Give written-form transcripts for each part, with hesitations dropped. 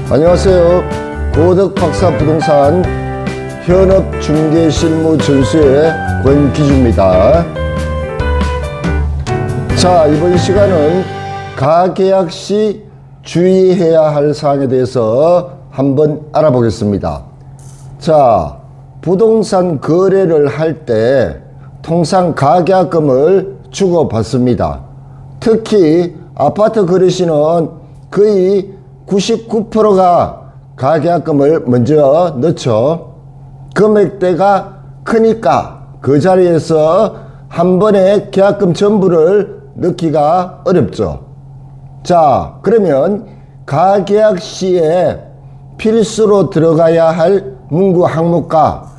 안녕하세요. 고덕 박사 부동산 현업중개실무전수의 권기주입니다. 자, 이번 시간은 가계약 시 주의해야 할 사항에 대해서 한번 알아보겠습니다. 자, 부동산 거래를 할 때 통상 가계약금을 주고받습니다. 특히 아파트 거래 시는 거의 99%가 가계약금을 먼저 넣죠. 금액대가 크니까 그 자리에서 한 번에 계약금 전부를 넣기가 어렵죠. 자, 그러면 가계약 시에 필수로 들어가야 할 문구 항목과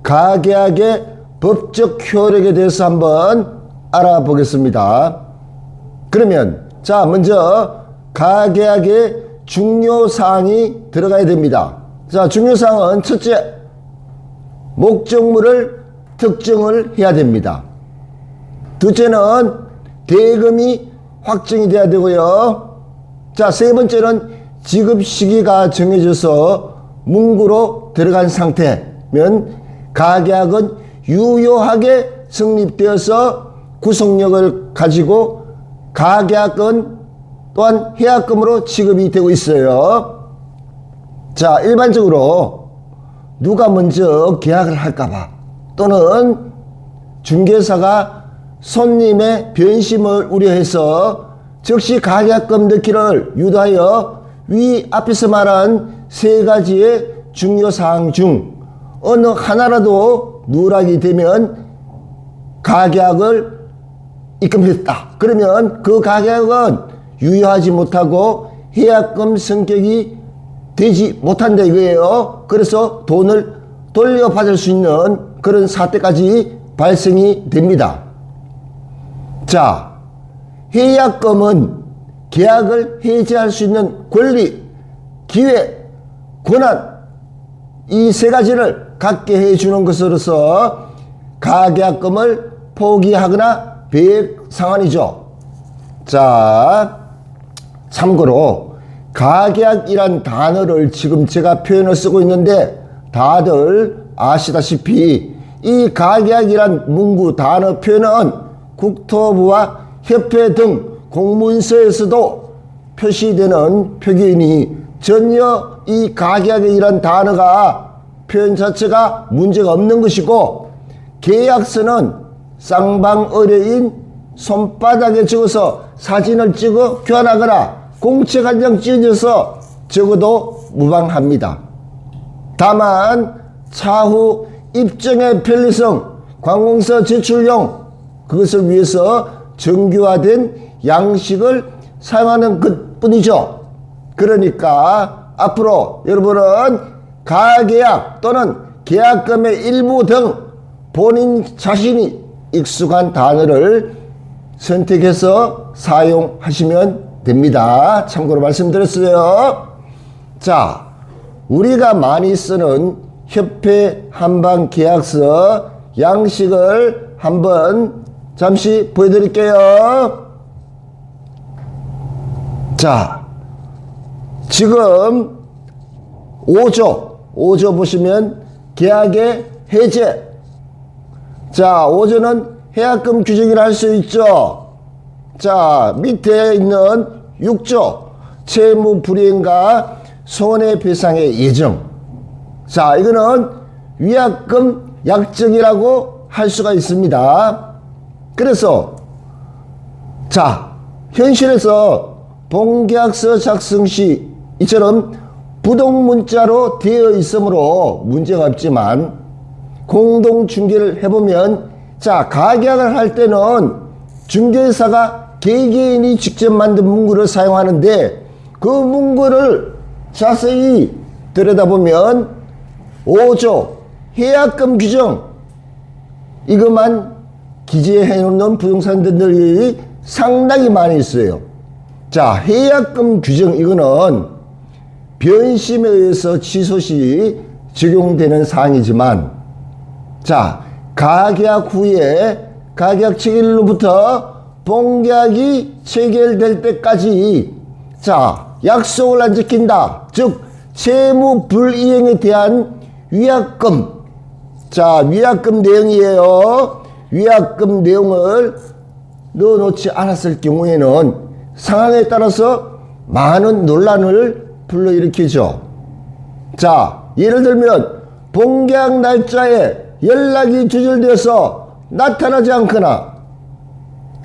가계약의 법적 효력에 대해서 한번 알아보겠습니다. 그러면 자, 먼저 가계약의 중요사항이 들어가야 됩니다. 자, 중요사항은 첫째, 목적물을 특정을 해야 됩니다. 둘째는 대금이 확정이 돼야 되고요. 자, 세 번째는 지급 시기가 정해져서 문구로 들어간 상태면 가계약은 유효하게 성립되어서 구속력을 가지고 가계약은 또한 해약금으로 지급이 되고 있어요. 자, 일반적으로 누가 먼저 계약을 할까봐 또는 중개사가 손님의 변심을 우려해서 즉시 가계약금 넣기를 유도하여 위 앞에서 말한 세 가지의 중요사항 중 어느 하나라도 누락이 되면 가계약을 입금했다. 그러면 그 가계약은 유효하지 못하고 해약금 성격이 되지 못한다 이거예요. 그래서 돈을 돌려받을 수 있는 그런 사태까지 발생이 됩니다. 자, 해약금은 계약을 해지할 수 있는 권리, 기회, 권한 이 세 가지를 갖게 해주는 것으로서 가계약금을 포기하거나 배액 상환이죠. 자, 참고로 가계약이란 단어를 지금 제가 표현을 쓰고 있는데 다들 아시다시피 이 가계약이란 문구 단어 표현은 국토부와 협회 등 공문서에서도 표시되는 표기이니 전혀 이 가계약이란 단어가 표현 자체가 문제가 없는 것이고 계약서는 쌍방의뢰인 손바닥에 적어서 사진을 찍어 교환하거나 공책 한 장 찍어서 적어도 무방합니다. 다만 차후 입증의 편리성, 관공서 제출용 그것을 위해서 정교화된 양식을 사용하는 것뿐이죠. 그러니까 앞으로 여러분은 가계약 또는 계약금의 일부 등 본인 자신이 익숙한 단어를 선택해서 사용하시면 됩니다. 참고로 말씀드렸어요. 자, 우리가 많이 쓰는 협회 한방 계약서 양식을 한번 잠시 보여드릴게요. 자, 지금 5조 보시면 계약의 해제. 자, 5조는 해약금 규정이라 할 수 있죠. 자, 밑에 있는 6조 채무 불이행과 손해배상의 예정. 자, 이거는 위약금 약정이라고 할 수가 있습니다. 그래서 자, 현실에서 본계약서 작성 시 이처럼 부동문자로 되어 있으므로 문제가 없지만 공동중개를 해보면 자, 가계약을 할 때는 중개사가 개개인이 직접 만든 문구를 사용하는데 그 문구를 자세히 들여다보면 5조 해약금 규정 이것만 기재해 놓는 부동산들이 상당히 많이 있어요. 자, 해약금 규정 이거는 변심에 의해서 취소 시 적용되는 사항이지만 자, 가계약 후에 가계약 체결로부터 본계약이 체결될 때까지 자, 약속을 안 지킨다. 즉 채무 불이행에 대한 위약금. 자, 위약금 내용이에요. 위약금 내용을 넣어놓지 않았을 경우에는 상황에 따라서 많은 논란을 불러일으키죠. 자, 예를 들면 본계약 날짜에 연락이 두절되어서 나타나지 않거나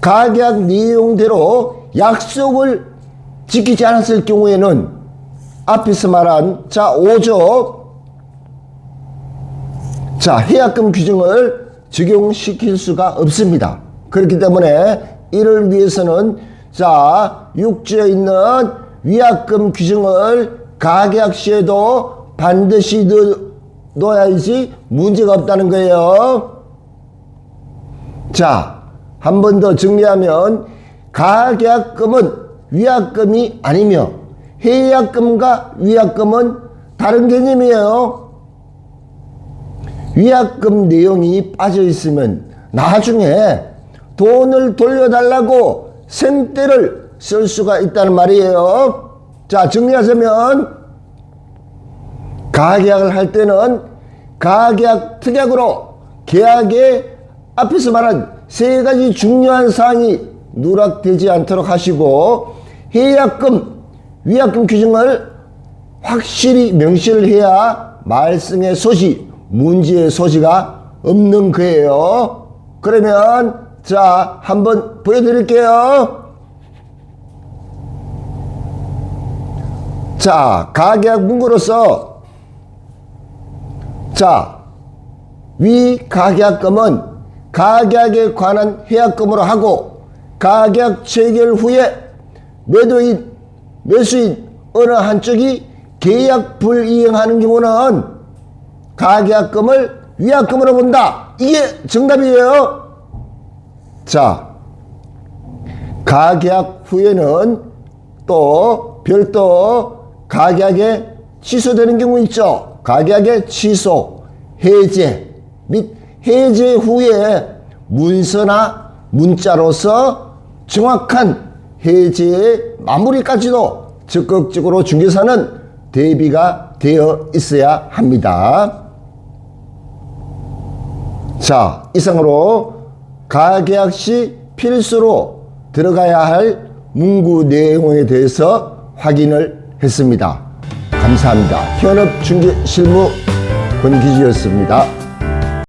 가계약 내용대로 약속을 지키지 않았을 경우에는 앞에서 말한 자 5조 자 해약금 규정을 적용시킬 수가 없습니다. 그렇기 때문에 이를 위해서는 자 6조에 있는 위약금 규정을 가계약 시에도 반드시 넣어야지 문제가 없다는 거예요. 자, 한 번 더 정리하면 가계약금은 위약금이 아니며 해약금과 위약금은 다른 개념이에요. 위약금 내용이 빠져 있으면 나중에 돈을 돌려달라고 생떼를 쓸 수가 있다는 말이에요. 자, 정리하자면 가계약을 할 때는 가계약 특약으로 계약의 앞에서 말한 세 가지 중요한 사항이 누락되지 않도록 하시고 해약금, 위약금 규정을 확실히 명시를 해야 말썽의 소지, 문제의 소지가 없는 거예요. 그러면 자 한번 보여드릴게요. 자, 가계약 문구로서 자, 위 가계약금은 가계약에 관한 해약금으로 하고 가계약 체결 후에 매도인, 매수인 어느 한쪽이 계약 불이행하는 경우는 가계약금을 위약금으로 본다. 이게 정답이에요. 자, 가계약 후에는 또 별도 가계약에 취소되는 경우 있죠. 가계약의 취소, 해제 및 해제 후에 문서나 문자로서 정확한 해제의 마무리까지도 적극적으로 중개사는 대비가 되어 있어야 합니다. 자, 이상으로 가계약 시 필수로 들어가야 할 문구 내용에 대해서 확인을 했습니다. 감사합니다. 현업중개실무 권기주였습니다.